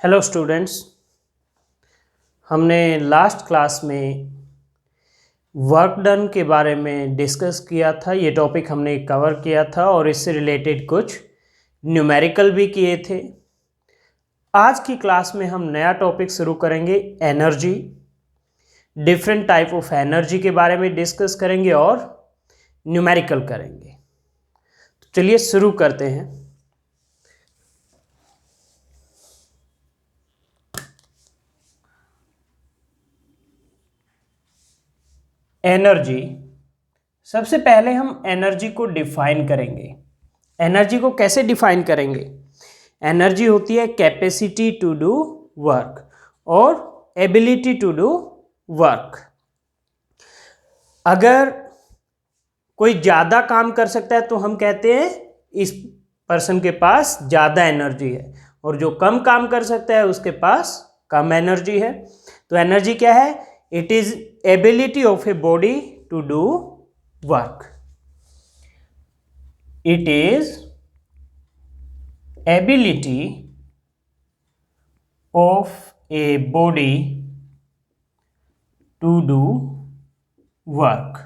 Hello students. हमने last class में work done के बारे में डिस्कस किया था। ये टॉपिक हमने कवर किया था और इससे रिलेटेड कुछ न्यूमेरिकल भी किए थे। आज की क्लास में हम नया टॉपिक शुरू करेंगे, energy. Different type of energy के बारे में डिस्कस करेंगे और न्यूमेरिकल करेंगे। तो चलिए शुरू करते हैं। एनर्जी, सबसे पहले हम एनर्जी को डिफाइन करेंगे। एनर्जी को कैसे डिफाइन करेंगे? एनर्जी होती है कैपेसिटी टू डू वर्क और एबिलिटी टू डू वर्क। अगर कोई ज़्यादा काम कर सकता है तो हम कहते हैं इस पर्सन के पास ज़्यादा एनर्जी है, और जो कम काम कर सकता है उसके पास कम एनर्जी है। तो एनर्जी क्या है? It is ability of a body to do work. It is ability of a body to do work.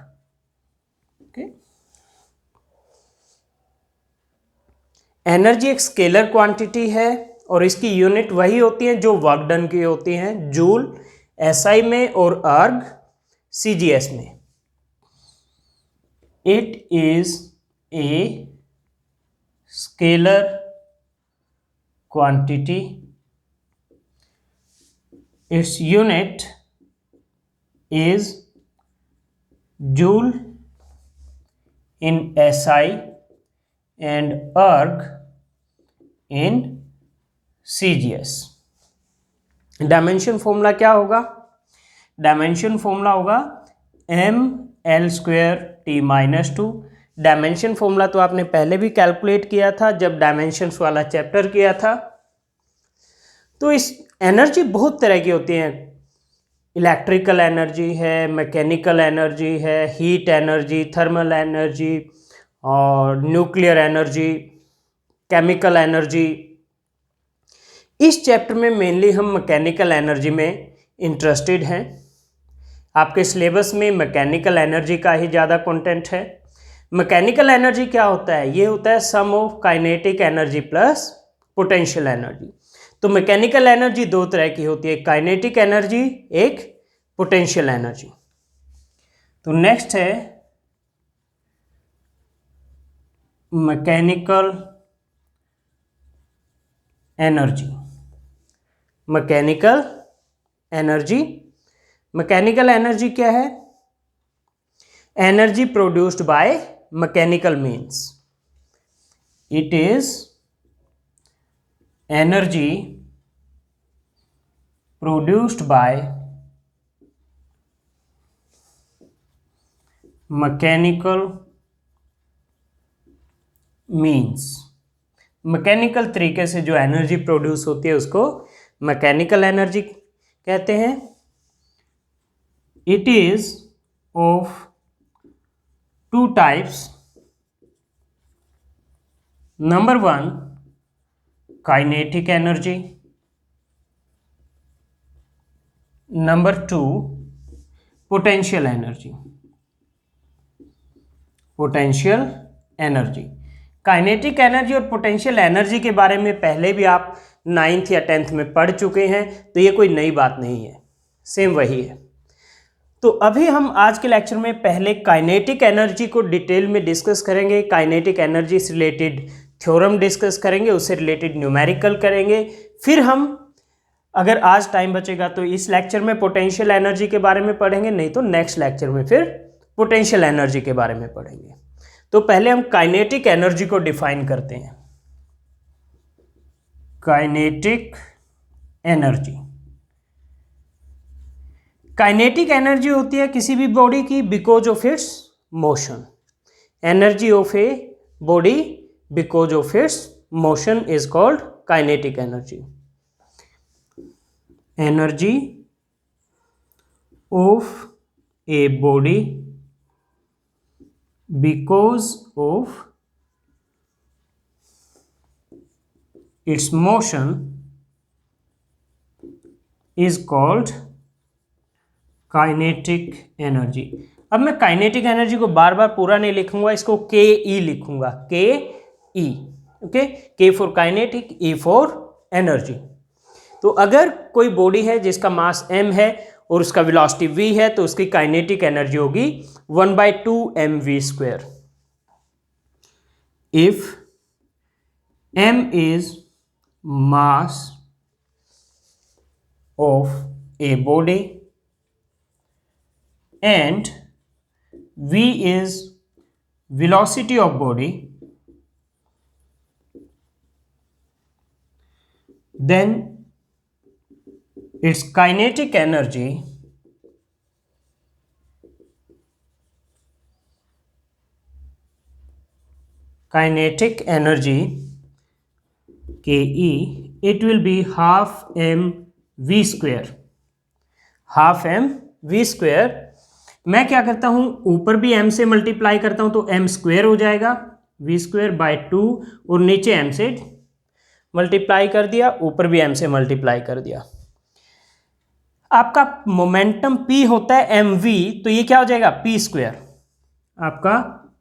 Energy एक स्केलर क्वांटिटी है और इसकी यूनिट वही होती है जो वर्क डन की होती हैं, जूल एसआई में और अर्ग सीजीएस में। It is a scalar quantity, its unit is joule in SI and erg in CGS। Dimension formula क्या होगा? डायमेंशन फॉर्मूला होगा ml²t-2। डायमेंशन फॉर्मूला तो आपने पहले भी कैलकुलेट किया था जब डायमेंशंस वाला चैप्टर किया था। तो इस एनर्जी बहुत तरह की होती है। इलेक्ट्रिकल एनर्जी है, मैकेनिकल एनर्जी है, हीट एनर्जी, थर्मल एनर्जी और न्यूक्लियर एनर्जी, केमिकल एनर्जी। इस चैप्टर में मेनली हम मैकेनिकल एनर्जी में इंटरेस्टेड हैं। आपके सिलेबस में मैकेनिकल एनर्जी का ही ज़्यादा कंटेंट है। मैकेनिकल एनर्जी क्या होता है? ये होता है sum of kinetic energy plus potential energy. तो मैकेनिकल एनर्जी दो तरह की होती है, काइनेटिक एनर्जी, एक पोटेंशियल एनर्जी। तो नेक्स्ट है mechanical energy. Mechanical energy, mechanical energy क्या है? Energy produced by mechanical means. It is energy produced by mechanical means। Mechanical तरीके से जो एनर्जी प्रोड्यूस होती है उसको मैकेनिकल एनर्जी कहते हैं। It is of two types. Number 1 kinetic energy, number 2 potential energy. Potential energy, kinetic energy और potential energy के बारे में पहले भी आप 9th या 10th में पढ़ चुके हैं, तो ये कोई नई बात नहीं है, सेम वही है। तो अभी हम आज के लेक्चर में पहले काइनेटिक एनर्जी को डिटेल में डिस्कस करेंगे। काइनेटिक एनर्जी से रिलेटेड थ्योरम डिस्कस करेंगे, उससे रिलेटेड न्यूमेरिकल करेंगे। फिर हम, अगर आज टाइम बचेगा तो इस लेक्चर में पोटेंशियल एनर्जी के बारे में पढ़ेंगे, नहीं तो नेक्स्ट लेक्चर में फिर पोटेंशियल एनर्जी के बारे में पढ़ेंगे। तो पहले हम काइनेटिक एनर्जी को डिफाइन करते हैं। काइनेटिक एनर्जी, काइनेटिक एनर्जी होती है किसी भी बॉडी की because of its motion. Energy of a body because of its motion is called kinetic energy. Energy of a body because of its motion is called kinetic energy. अब मैं kinetic energy को बार बार पूरा नहीं लिखूंगा, इसको के ई लिखूंगा, के ई, ओके, के for kinetic, E for energy. तो अगर कोई बॉडी है जिसका मास m है और उसका वेलोसिटी v है तो उसकी काइनेटिक एनर्जी होगी 1/2 mv²। If m is mass of a body and v is velocity of body, then its kinetic energy ke, it will be half mv², half mv²। मैं क्या करता हूं, ऊपर भी m से मल्टीप्लाई करता हूं तो m² हो जाएगा, v²/2, और नीचे m से मल्टीप्लाई कर दिया, ऊपर भी m से मल्टीप्लाई कर दिया। आपका मोमेंटम p होता है mv, तो ये क्या हो जाएगा p²। आपका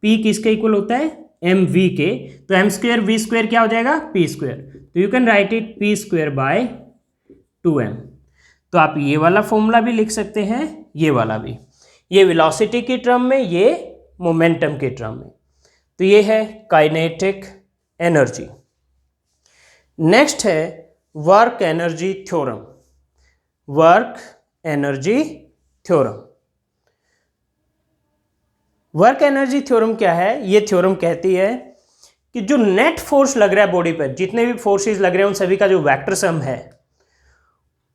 p किसके इक्वल होता है, mv के, तो m² v² क्या हो जाएगा p²। तो you can write it p²/2m। तो आप ये वाला फॉर्मूला भी लिख सकते हैं, ये वाला भी, ये वेलोसिटी की टर्म में, ये मोमेंटम के टर्म में। तो ये है काइनेटिक एनर्जी। नेक्स्ट है work energy theorem. Work energy theorem. Work energy theorem क्या है, ये थ्योरम कहती है कि जो नेट फोर्स लग रहा है बॉडी पर, जितने भी फोर्सेस लग रहे हैं उन सभी का जो वेक्टर सम है,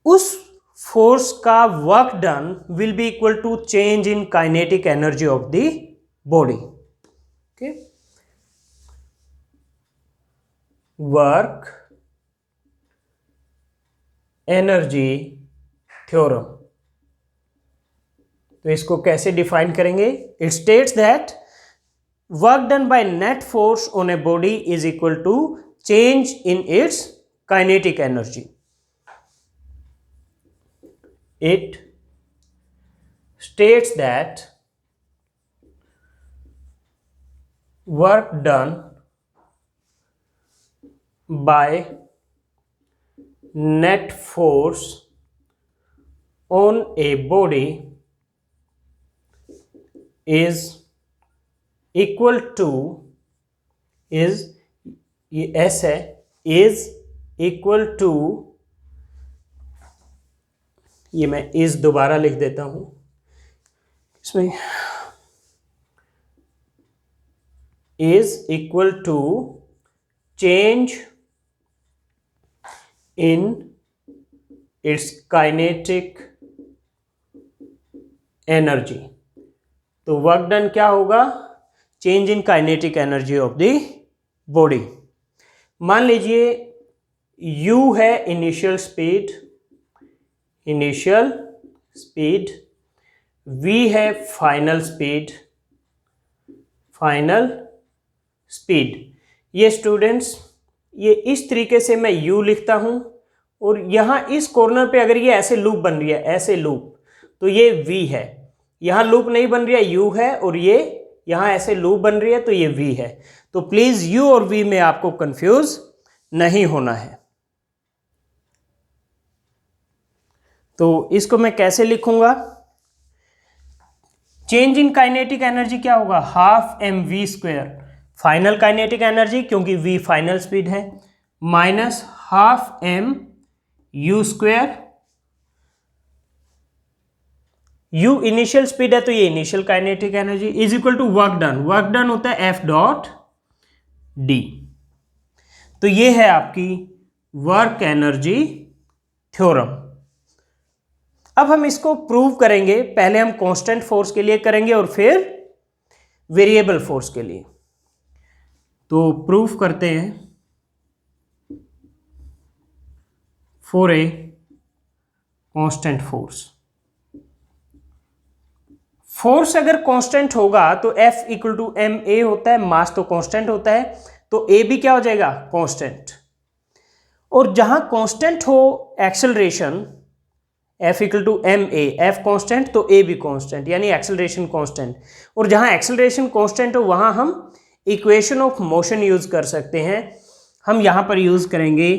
उस फोर्स का work done will be equal to change in kinetic energy of the body. Okay, work energy theorem. तो इसको कैसे डिफाइन करेंगे, it states that work done by net force on a body is equal to change in its kinetic energy. It states that work done by net force on a body is equal to, is, ये S है, is equal to, ये मैं इस दोबारा लिख देता हूं इसमें, is equal to change in its kinetic energy. तो वर्क डन क्या होगा, change in kinetic energy of the body. मान लीजिए u है initial speed, initial speed, v है फाइनल स्पीड, फाइनल स्पीड। ये स्टूडेंट्स, ये इस तरीके से मैं u लिखता हूं, और यहां इस कॉर्नर पे अगर ये ऐसे लूप बन रही है, ऐसे लूप, तो ये v है। यहां लूप नहीं बन रही है, u है, और ये यहां ऐसे लूप बन रही है तो ये v है। तो प्लीज u और v में आपको कंफ्यूज नहीं होना है। तो इसको मैं कैसे लिखूंगा, चेंज इन काइनेटिक एनर्जी क्या होगा, half mv², final kinetic energy क्योंकि v फाइनल स्पीड है, minus half mu², u initial speed है तो ये initial kinetic energy, is equal to work done. Work done होता है F.d। तो ये है आपकी वर्क एनर्जी थ्योरम। अब हम इसको प्रूव करेंगे, पहले हम कांस्टेंट फोर्स के लिए करेंगे और फिर वेरिएबल फोर्स के लिए। तो प्रूफ करते हैं, for a constant force. Force अगर कांस्टेंट होगा तो F इक्वल टू ma होता है, मास तो कांस्टेंट होता है, तो a भी क्या हो जाएगा, कांस्टेंट। और जहां कांस्टेंट हो acceleration, F equal to m a, f constant तो ए भी कॉन्स्टेंट, यानी एक्सेलरेशन कॉन्स्टेंट। और जहाँ एक्सेलरेशन कॉन्स्टेंट हो वहाँ हम इक्वेशन ऑफ मोशन यूज़ कर सकते हैं। हम यहाँ पर यूज़ करेंगे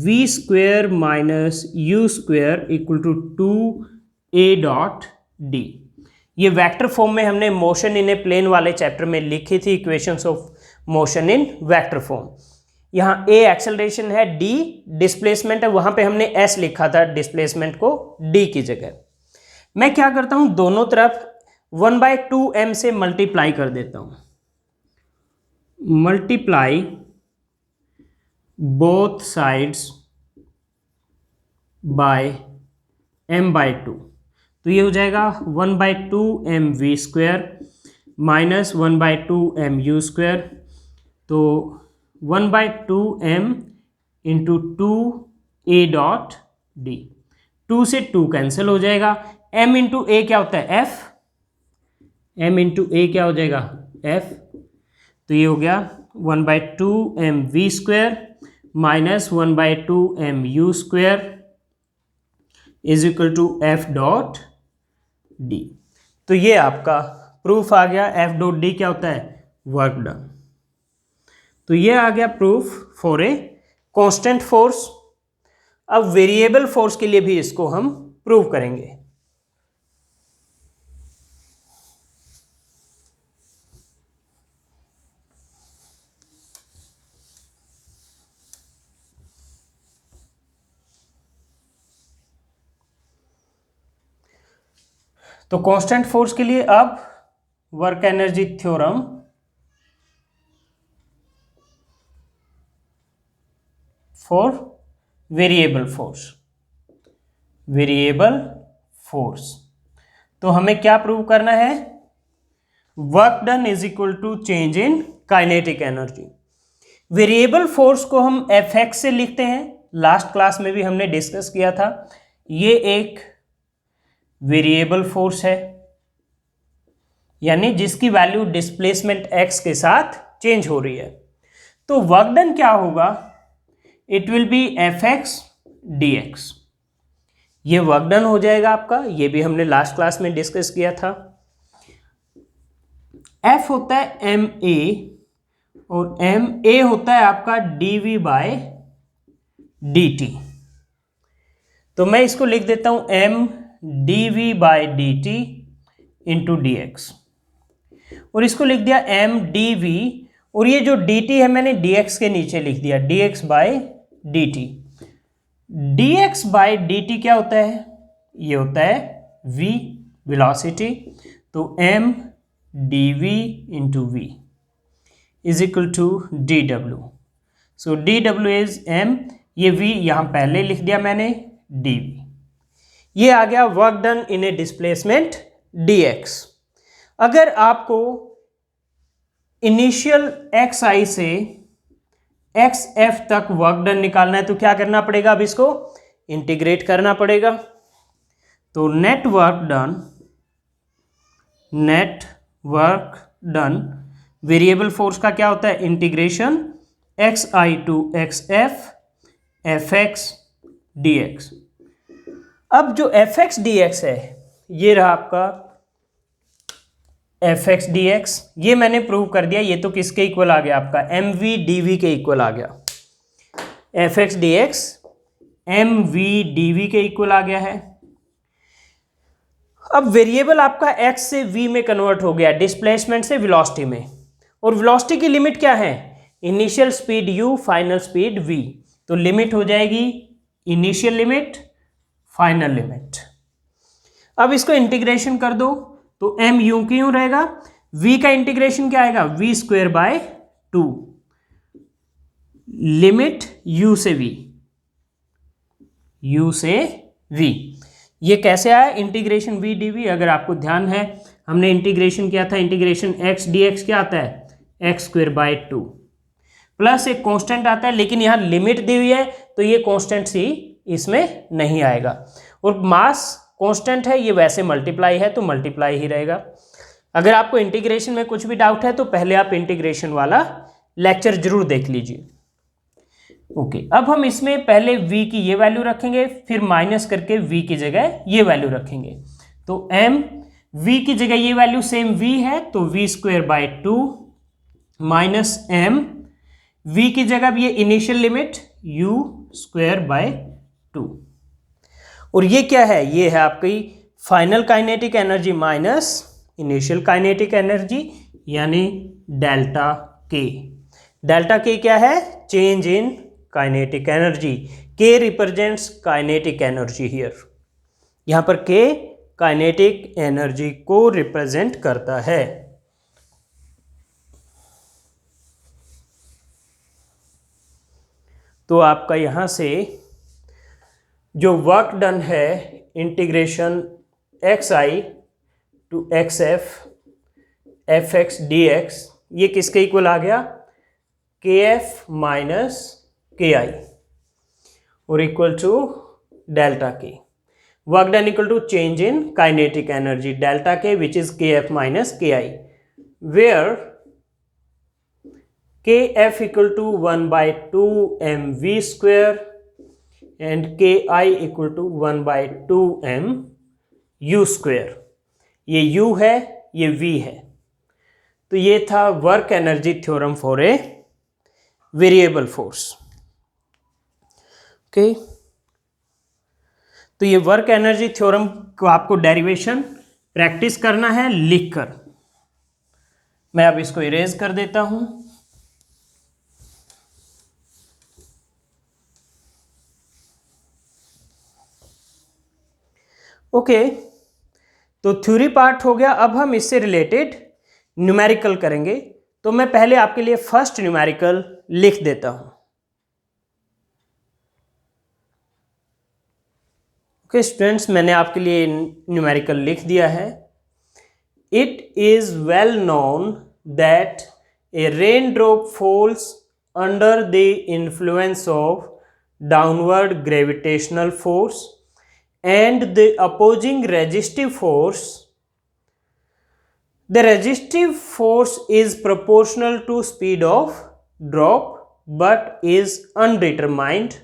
v square minus u square equal to 2a dot d. ये वेक्टर फॉर्म में हमने मोशन इन ए प्लेन वाले चैप्टर में लिखी थी, equations of motion in vector form. यहाँ a एक्सेलरेशन है, d डिस्प्लेसमेंट है, वहाँ पे हमने s लिखा था डिस्प्लेसमेंट को d की जगह। मैं क्या करता हूँ, दोनों तरफ 1/2m से मल्टीप्लाई कर देता हूँ, multiply both sides by m/2, तो ये हो जाएगा 1/2m v square minus 1/2m u square, तो 1/2m into 2a dot D. 2 से 2 कैंसिल हो जाएगा, m इंटू ए क्या होता है f, m इंटू ए क्या हो जाएगा f, तो ये हो गया 1/2m v square minus 1/2m u square is equal to f dot d. तो ये आपका प्रूफ आ गया, f डॉट डी क्या होता है, वर्क डन। तो ये आ गया proof for a constant force. अब वेरिएबल फोर्स के लिए भी इसको हम प्रूव करेंगे। तो कांस्टेंट फोर्स के लिए अब work energy theorem for variable force, variable force. तो हमें क्या प्रूव करना है, work done is equal to change in kinetic energy. Variable force को हम Fx से लिखते हैं, लास्ट क्लास में भी हमने डिस्कस किया था। ये एक वेरिएबल फोर्स है, यानी जिसकी वैल्यू डिस्प्लेसमेंट x के साथ चेंज हो रही है। तो वर्क डन क्या होगा, it will be Fx dx। ये वर्क डन हो जाएगा आपका, ये भी हमने लास्ट क्लास में डिस्कस किया था। F होता है ma और ma होता है आपका dv बाय dt। तो मैं इसको लिख देता हूं m dv by dt into dx, और इसको लिख दिया m dv, और ये जो dt है मैंने dx के नीचे लिख दिया dx by dt। dx by dt क्या होता है, ये होता है v वेलोसिटी, तो m dv into v is equal to dw। So dw is m, ये v यहां पहले लिख दिया मैंने dv। ये आ गया work done in A displacement dx। अगर आपको इनिशियल xi से xf तक वर्क डन निकालना है तो क्या करना पड़ेगा, अब इसको इंटीग्रेट करना पड़ेगा। तो net work done variable force का क्या होता है, integration xi to xf fx dx। अब जो fx dx है ये रहा आपका fx dx, ये मैंने प्रूव कर दिया। ये तो किसके इक्वल आ गया, आपका mv dv के इक्वल आ गया। fx dx mv dv के इक्वल आ गया है। अब वेरिएबल आपका x से v में कन्वर्ट हो गया, डिस्प्लेसमेंट से वेलोसिटी में, और वेलोसिटी की लिमिट क्या है, initial speed u final speed v। तो लिमिट हो जाएगी इनिशियल लिमिट फाइनल लिमिट। अब इसको इंटीग्रेशन कर दो तो m यूं की यूं रहेगा, v का इंटीग्रेशन क्या आएगा, v square by 2 limit u से v। ये कैसे आया, इंटीग्रेशन v dv। अगर आपको ध्यान है हमने इंटीग्रेशन किया था, इंटीग्रेशन x dx क्या आता है, x स्क्वेयर बाय 2 प्लस एक कांस्टेंट आता है, लेकिन यहाँ लिमिट दी हुई है तो ये कांस्टेंट सी इसमें नहीं आएगा, और मास कांस्टेंट है, ये वैसे मल्टीप्लाई है तो मल्टीप्लाई ही रहेगा। अगर आपको इंटीग्रेशन में कुछ भी डाउट है तो पहले आप इंटीग्रेशन वाला लेक्चर जरूर देख लीजिए। ओके, अब हम इसमें पहले v की ये वैल्यू रखेंगे, फिर माइनस करके v की जगह ये वैल्यू रखेंगे। तो m v की जगह ये वैल्यू सेम v है तो v square by 2 minus m v की जगह भी ये initial limit u square by 2। और ये क्या है, ये है आपकी final kinetic energy minus initial kinetic energy यानी डेल्टा के। डेल्टा के क्या है, चेंज इन काइनेटिक एनर्जी। के रिप्रेजेंट्स काइनेटिक एनर्जी हियर, यहां पर के काइनेटिक एनर्जी को रिप्रेजेंट करता है। तो आपका यहां से जो वर्क डन है integration xi to xf fx dx, ये किसके इक्वल आ गया, kf माइनस ki और equal to delta K. Work done equal to change in kinetic energy delta K which is kf minus ki, where kf equal to 1/2 mv square and ki equal to 1/2 m u square. ये u है, ये v है। तो ये था work energy theorem for a variable force. Okay, तो ये work energy theorem को आपको डेरिवेशन प्रैक्टिस करना है लिखकर। मैं अब इसको इरेज कर देता हूं। ओके, तो थ्योरी पार्ट हो गया। अब हम इससे रिलेटेड न्यूमेरिकल करेंगे। तो मैं पहले आपके लिए फर्स्ट न्यूमेरिकल लिख देता हूं। ओके स्टूडेंट्स, मैंने आपके लिए न्यूमेरिकल लिख दिया है। It is well known that A rain drop falls under the influence of downward gravitational force and the opposing resistive force. The resistive force is proportional to speed of drop but is undetermined.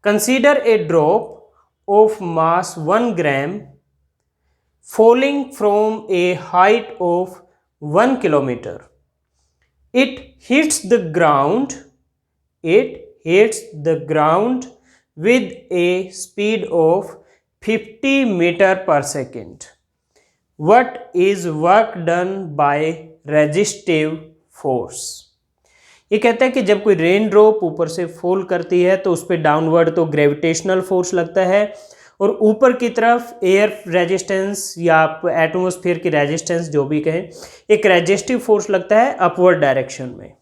Consider a drop of mass 1 gram falling from a height of 1 kilometer. It hits the ground with a speed of 50 meter per second. What is work done by resistive force? ये कहता है कि जब कोई rain drop ऊपर से fall करती है तो उस पर डाउनवर्ड तो ग्रेविटेशनल फोर्स लगता है और ऊपर की तरफ एयर रेजिस्टेंस या आप एटमॉस्फेयर की रेजिस्टेंस जो भी कहें, एक रेजिस्टिव फोर्स लगता है अपवर्ड डायरेक्शन में।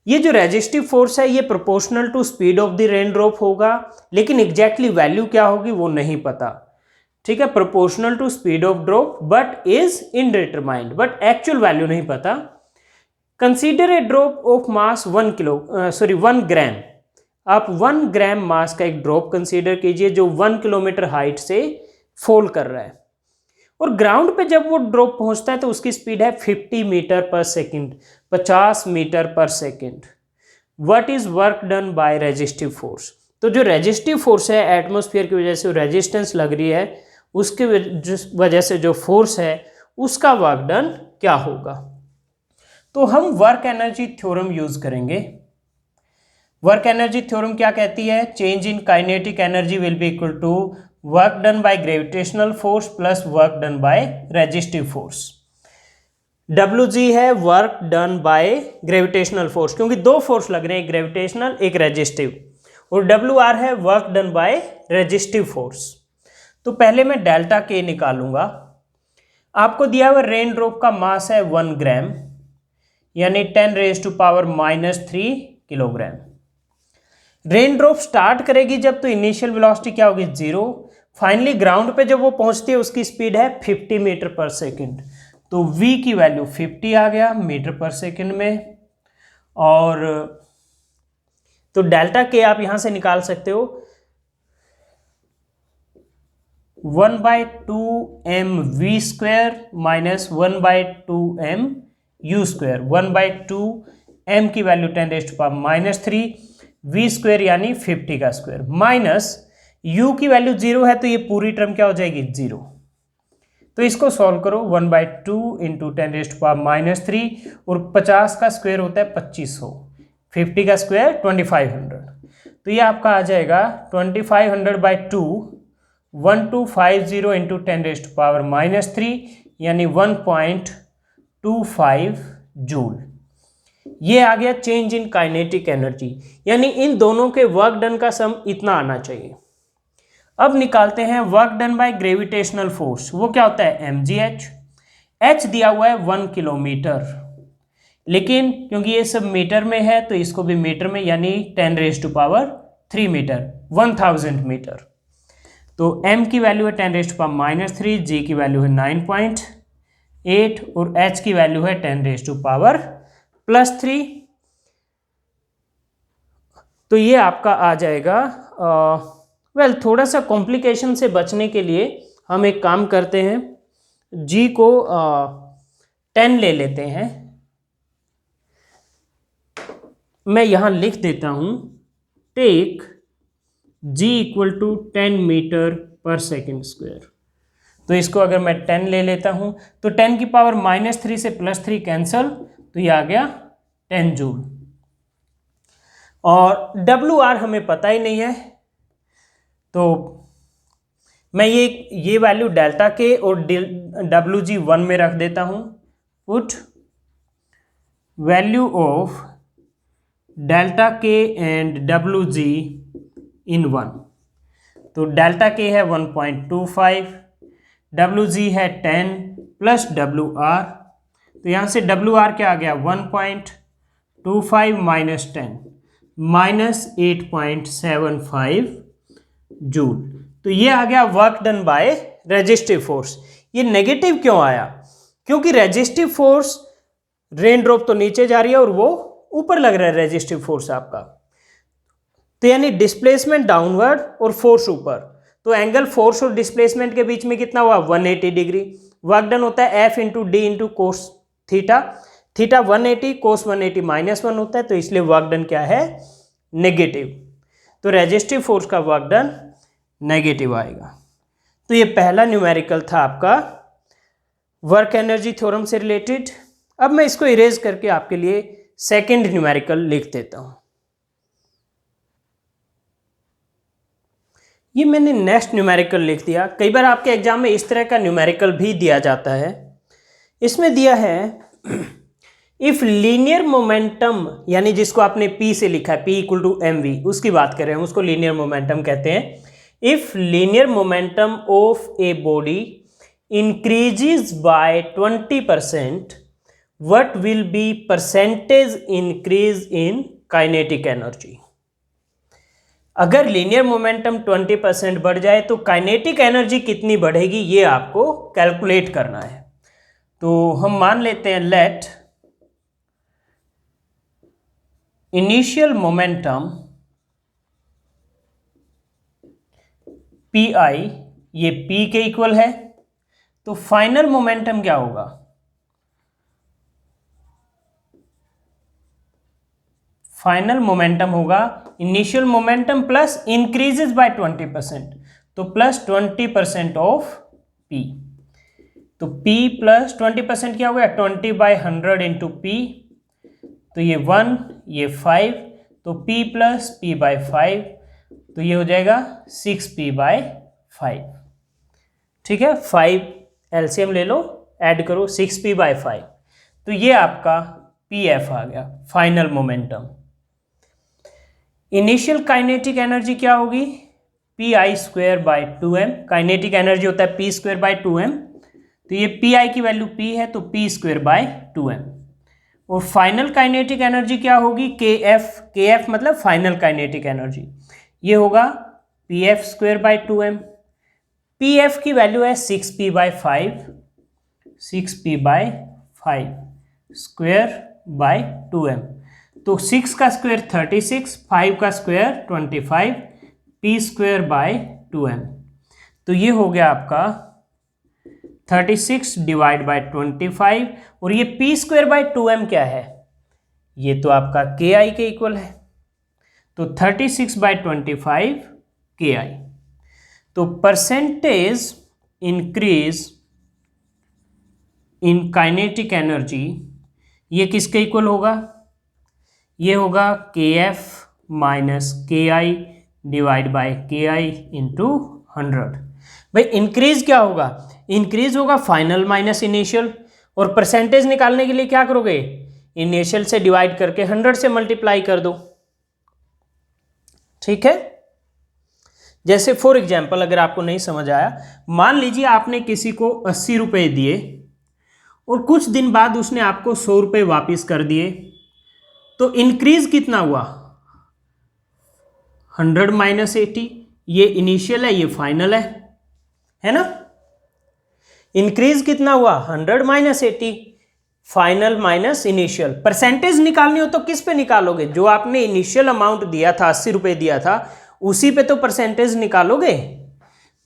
ये जो रेजिस्टिव फोर्स है ये proportional to speed of the rain drop होगा, लेकिन एग्जैक्टली वैल्यू क्या होगी वो नहीं पता। ठीक है, proportional to speed of drop but is indeterminate, but actual value नहीं पता। Consider a drop of mass 1 gram. आप 1 ग्राम मास का एक ड्रॉप कंसीडर कीजिए जो 1 किलोमीटर हाइट से फॉल कर रहा है और ग्राउंड पे जब वो ड्रॉप पहुंचता है तो उसकी स्पीड है 50 मीटर पर सेकेंड, 50 मीटर पर second. What is work done by resistive force? तो जो रेजिस्टिव फोर्स है एटमॉस्फेयर की वजह से रेजिस्टेंस लग रही है, उसके वजह से जो फोर्स है उसका वर्क डन क्या होगा? तो हम वर्क एनर्जी थ्योरम यूज करेंगे। वर्क एनर्जी थ्योरम क्या कहती है? Change in kinetic energy will be equal to work done by gravitational force plus work done by resistive force. WG है work done by gravitational force, क्योंकि दो force लग रहे हैं, एक ग्रेविटेशनल एक रेजिस्टिव, और WR है work done by resistive force. तो पहले मैं डेल्टा के निकालूंगा। आपको दिया हुआ रेन ड्रॉप का मास है 1 ग्राम यानी 10⁻³ किलोग्राम। रेन ड्रॉप स्टार्ट करेगी जब तो इनिशियल वेलोसिटी क्या होगी? 0। फाइनली ग्राउंड पे जब वो पहुंचती है उसकी स्पीड है 50 मीटर पर सेकेंड। तो v की वैल्यू 50 आ गया मीटर पर सेकेंड में, और तो डेल्टा के आप यहां से निकाल सकते हो 1/2 mv square minus 1/2 mu square. 1/2 m की वैल्यू 10⁻³ वी स्क्वायर यानी 50 का स्क्वायर माइनस u की वैल्यू 0 है तो ये पूरी टर्म क्या हो जाएगी 0। तो इसको सॉल्व करो 1/2 इंटू 10⁻³ और 50 का स्क्वायर होता है 2500, 50 का स्क्वायर 2500। तो ये आपका आ जाएगा 2500/2 1250 इंटू 10⁻³ यानी 1.25 जूल। ये आ गया चेंज इन काइनेटिक एनर्जी, यानी इन दोनों के वर्क डन का सम इतना आना चाहिए। अब निकालते हैं work done by gravitational force. वो क्या होता है mgh। h दिया हुआ है 1 किलोमीटर, लेकिन क्योंकि ये सब मीटर में है तो इसको भी मीटर में, यानी 10⁻³ मीटर, 1000 मीटर। तो m की वैल्यू है 10⁻³ g की वैल्यू है 9.8 और h की वैल्यू है 10⁻+3। तो ये आपका आ जाएगा थोड़ा सा कॉम्प्लिकेशन से बचने के लिए हम एक काम करते हैं, g को 10 ले लेते हैं। मैं यहाँ लिख देता हूँ टेक g = 10 मीटर पर सेकेंड स्क्वायर। तो इसको अगर मैं 10 ले लेता हूँ तो 10⁻³ से +3 कैंसल, तो ये आ गया 10 जूल। और WR हमें पता ही नहीं है, तो मैं ये वैल्यू डेल्टा के और WG 1 में रख देता हूँ। पुट वैल्यू ऑफ डेल्टा के एंड WG इन 1। तो डेल्टा के है 1.25, WG है 10 प्लस WR, तो यहाँ से WR क्या आ गया 1.25 माइनस 10 माइनस 8.75 जूल। तो ये आ गया work done by resistive force. ये नेगेटिव क्यों आया? क्योंकि रेजिस्टिव फोर्स रेन ड्रॉप तो नीचे जा रही है और वो ऊपर लग रहा है रेजिस्टिव फोर्स आपका, तो यानी डिस्प्लेसमेंट डाउनवर्ड और फोर्स ऊपर। तो एंगल फोर्स और डिस्प्लेसमेंट के बीच में कितना हुआ 180 डिग्री। वर्क डन होता है F into D into cos theta. Theta 180 कोस 180 -1 होता है, तो इसलिए वर्क डन क्या है नेगेटिव। तो रेजिस्टिव फोर्स का वर्क डन नेगेटिव आएगा। तो ये पहला न्यूमेरिकल था आपका वर्क एनर्जी थ्योरम से रिलेटेड। अब मैं इसको इरेज करके आपके लिए सेकंड न्यूमेरिकल लिख देता हूं। ये मैंने नेक्स्ट न्यूमेरिकल लिख दिया। कई बार आपके एग्जाम में इस तरह का न्यूमेरिकल भी दिया जाता है। इसमें दिया है इफ लीनियर मोमेंटम, यानी जिसको आपने P से लिखा है P = mv, उसकी बात कर रहे हैं, उसको लीनियर मोमेंटम कहते हैं। If linear momentum of a body increases by 20%, what will be percentage increase in kinetic energy. अगर लीनियर मोमेंटम 20% बढ़ जाए तो काइनेटिक एनर्जी कितनी बढ़ेगी, ये आपको कैलकुलेट करना है। तो हम मान लेते हैं लेट इनिशियल मोमेंटम PI ये P के इक्वल है, तो फाइनल मोमेंटम क्या होगा, फाइनल मोमेंटम होगा initial momentum plus increases by 20%, तो प्लस 20% ऑफ P। तो P प्लस 20% क्या हो गया 20/100 इंटू P, तो ये 1 ये 5, तो P प्लस P/5, तो ये हो जाएगा 6P/5। ठीक है, 5 एलसीएम ले लो, ऐड करो 6P/5, तो ये आपका PF आ गया final momentum. Initial kinetic energy क्या होगी Pi²/2m। काइनेटिक एनर्जी होता है P²/2m, तो ये Pi की वैल्यू P है तो P²/2m। और फाइनल काइनेटिक एनर्जी क्या होगी KF मतलब फाइनल काइनेटिक एनर्जी, ये होगा PF²/2m। PF की वैल्यू है 6P/5, 6P/5 2m, तो 6 का स्क्वायर 36, 5 का स्क्वायर 25, P²/2m। तो ये हो गया आपका 36 / 25, और ये P²/2m क्या है, ये तो आपका KI के इक्वल है। तो 36/25 KI। तो percentage increase in kinetic energy ये किसके इक्वल होगा? ये होगा KF minus KI divide by KI into 100। भाई इंक्रीज क्या होगा? इंक्रीज होगा फाइनल माइनस इनिशियल, और परसेंटेज निकालने के लिए क्या करोगे? इनिशियल से डिवाइड करके 100 से मल्टीप्लाई कर दो। ठीक है। जैसे फॉर एग्जाम्पल अगर आपको नहीं समझ आया, मान लीजिए आपने किसी को 80 रुपये दिए और कुछ दिन बाद उसने आपको 100 रुपये वापिस कर दिए, तो इंक्रीज कितना हुआ? 100 माइनस 80। ये इनिशियल है, ये फाइनल है ना? इंक्रीज कितना हुआ? 100 minus 80, final minus initial. Percentage निकालनी हो तो किस पे निकालोगे? जो आपने इनिशियल अमाउंट दिया था, 80 रुपये दिया था, उसी पे तो परसेंटेज निकालोगे।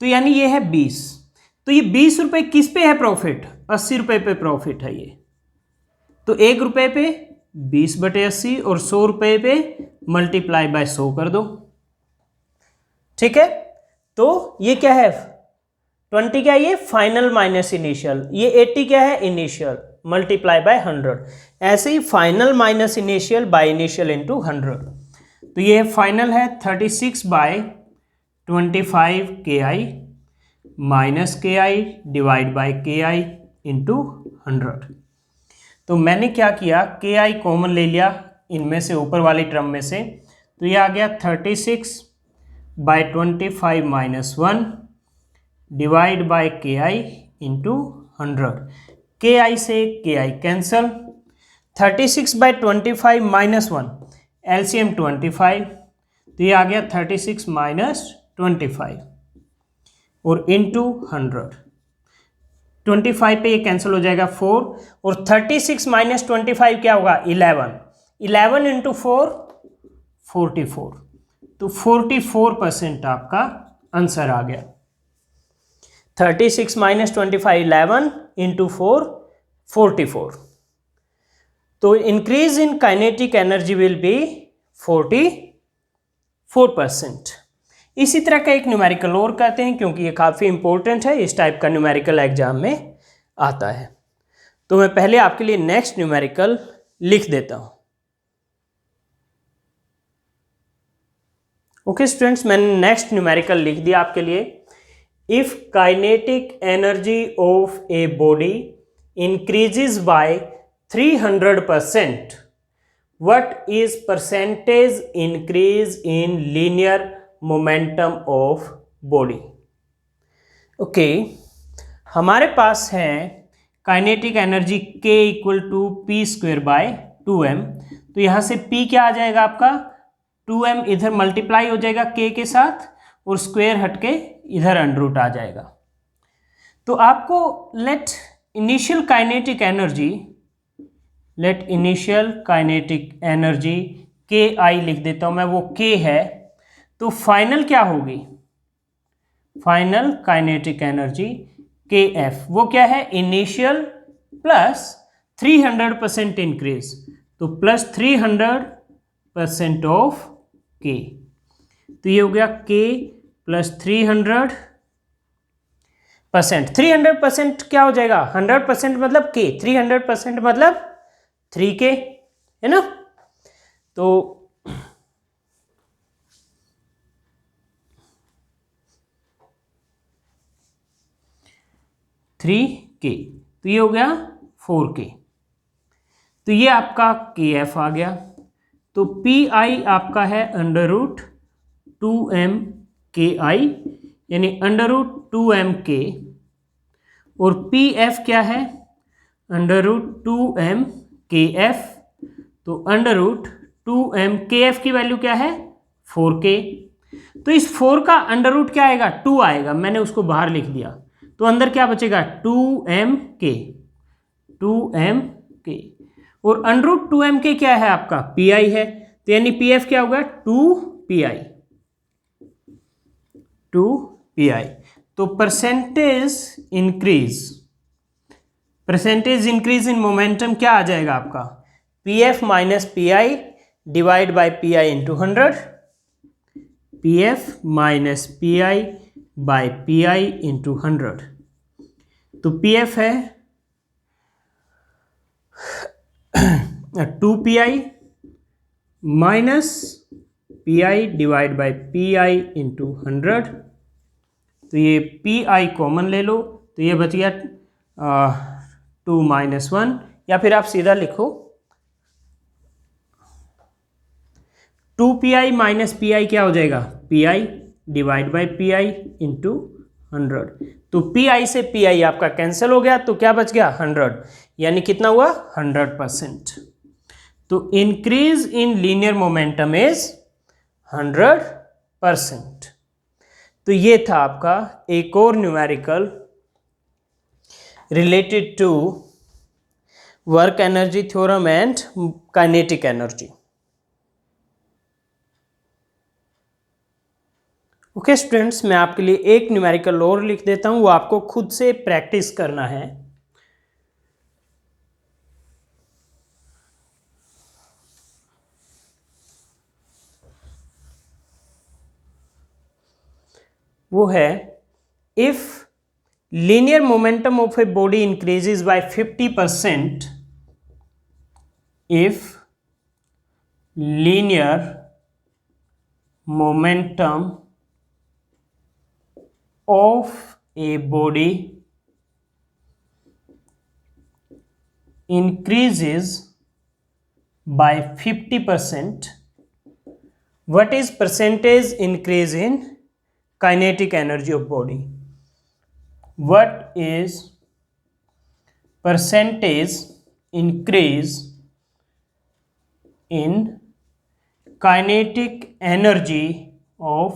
तो यानी ये है 20। तो ये 20 रुपये किस पे है प्रॉफिट? 80 रुपये पे प्रॉफिट है ये। तो 1 रुपये पे 20/80 और 100 रुपये पे मल्टीप्लाई बाय 100 कर दो। ठीक है। तो ये क्या है? 20 क्या है? ये फाइनल माइनस इनिशियल। ये 80 क्या है? Initial multiply by 100। ऐसे ही final minus initial by initial into 100। तो ये फाइनल है 36/25 KI minus KI divide by KI into 100। तो मैंने क्या किया? KI कॉमन ले लिया इनमें से, ऊपर वाली टर्म में से। तो ये आ गया 36/25 minus 1 divide by KI into 100। KI से KI कैंसल। 36/25 minus 1 LCM 25। तो ये आ गया 36 माइनस 25 और इंटू 100। 25 पे ये कैंसिल हो जाएगा 4, और 36 माइनस 25 क्या होगा? 11 इंटू 4 44। तो 44% आपका आंसर आ गया। 36 माइनस 25 11 इंटू 4 44। तो increase in kinetic energy will B 44%। इसी तरह का एक न्यूमेरिकल और कहते हैं, क्योंकि ये काफ़ी इंपॉर्टेंट है, इस टाइप का न्यूमेरिकल एग्जाम में आता है। तो मैं पहले आपके लिए नेक्स्ट न्यूमेरिकल लिख देता हूं। ओके स्टूडेंट्स, मैंने नेक्स्ट न्यूमेरिकल लिख दिया आपके लिए। If kinetic energy of a body increases by 300%, what is percentage increase in linear momentum of body? Okay, हमारे पास है kinetic energy K equal to P²/2m। तो यहाँ से P क्या आ जाएगा आपका? 2m इधर मल्टीप्लाई हो जाएगा K के साथ, और स्क्वायर हटके इधर अंडर आ जाएगा। तो आपको let initial kinetic energy KI लिख देता हूं मैं, वो K है। तो फाइनल क्या होगी? फाइनल काइनेटिक एनर्जी KF, वो क्या है? इनिशियल प्लस 300% इंक्रीज, तो प्लस 300% ऑफ K। तो ये हो गया K प्लस 300%। 300% क्या हो जाएगा? 100% मतलब K, 300% मतलब 3K, है ना? तो $3K, तो ये हो गया 4K। तो ये आपका KF आ गया। तो PI आपका है √2m KI, यानी √2m K, और PF क्या है? √2m KF। तो √2m KF की वैल्यू क्या है? 4K। तो इस 4 का अंडर रूट क्या आएगा? 2 आएगा, मैंने उसको बाहर लिख दिया। तो अंदर क्या बचेगा? 2mk, और √2mk क्या है आपका? PI है। तो यानी PF क्या होगा? 2PI। तो परसेंटेज इंक्रीज इन मोमेंटम क्या आ जाएगा आपका? PF minus PI divide by PI into 100। P F minus P I by P I into 100। तो पी एफ है 2 pi minus P I divide by P I into 100। तो ये P I common ले लो, तो ये बच गया 2 माइनस 1, या फिर आप सीधा लिखो 2 pi माइनस पी आई क्या हो जाएगा, P I divide by P I into 100। तो पी आई से पी आई आपका कैंसिल हो गया, तो क्या बच गया 100, यानी कितना हुआ 100%। तो increase in linear momentum is 100%। तो ये था आपका एक और numerical related to work energy theorem and kinetic energy. Okay students, मैं आपके लिए एक न्यूमेरिकल और लिख देता हूं, वो आपको खुद से प्रैक्टिस करना है। वो है if linear momentum of a body increases by 50%, if linear momentum of a body increases by 50%, what is percentage increase in kinetic energy of body? What is percentage increase in kinetic energy of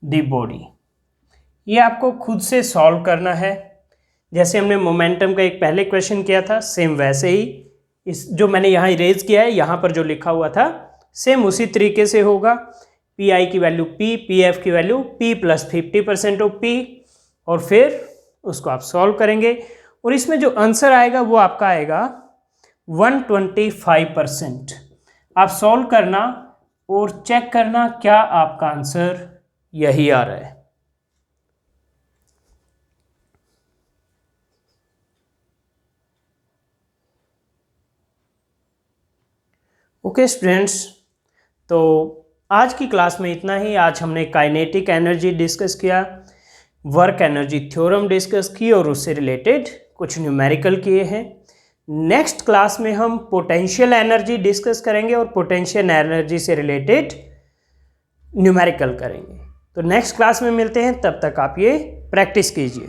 the body? ये आपको खुद से solve करना है। जैसे हमने momentum का एक पहले क्वेश्चन किया था, सेम वैसे ही इस जो मैंने यहाँ इरेज किया है, यहाँ पर जो लिखा हुआ था सेम उसी तरीके से होगा। पी आई की वैल्यू पी, पी एफ की value P plus 50% of P, और फिर उसको आप सॉल्व करेंगे और इसमें जो आंसर आएगा वो आपका आएगा 125%। आप सॉल्व करना और चेक करना क्या आपका आंसर यही आ रहा है। ओके स्टूडेंट्स, तो आज की क्लास में इतना ही। आज हमने काइनेटिक एनर्जी डिस्कस किया, वर्क एनर्जी थ्योरम डिस्कस की और उससे रिलेटेड कुछ न्यूमेरिकल किए हैं। नेक्स्ट क्लास में हम पोटेंशियल एनर्जी डिस्कस करेंगे और पोटेंशियल एनर्जी से रिलेटेड न्यूमेरिकल करेंगे। तो नेक्स्ट क्लास में मिलते हैं, तब तक आप ये प्रैक्टिस कीजिए।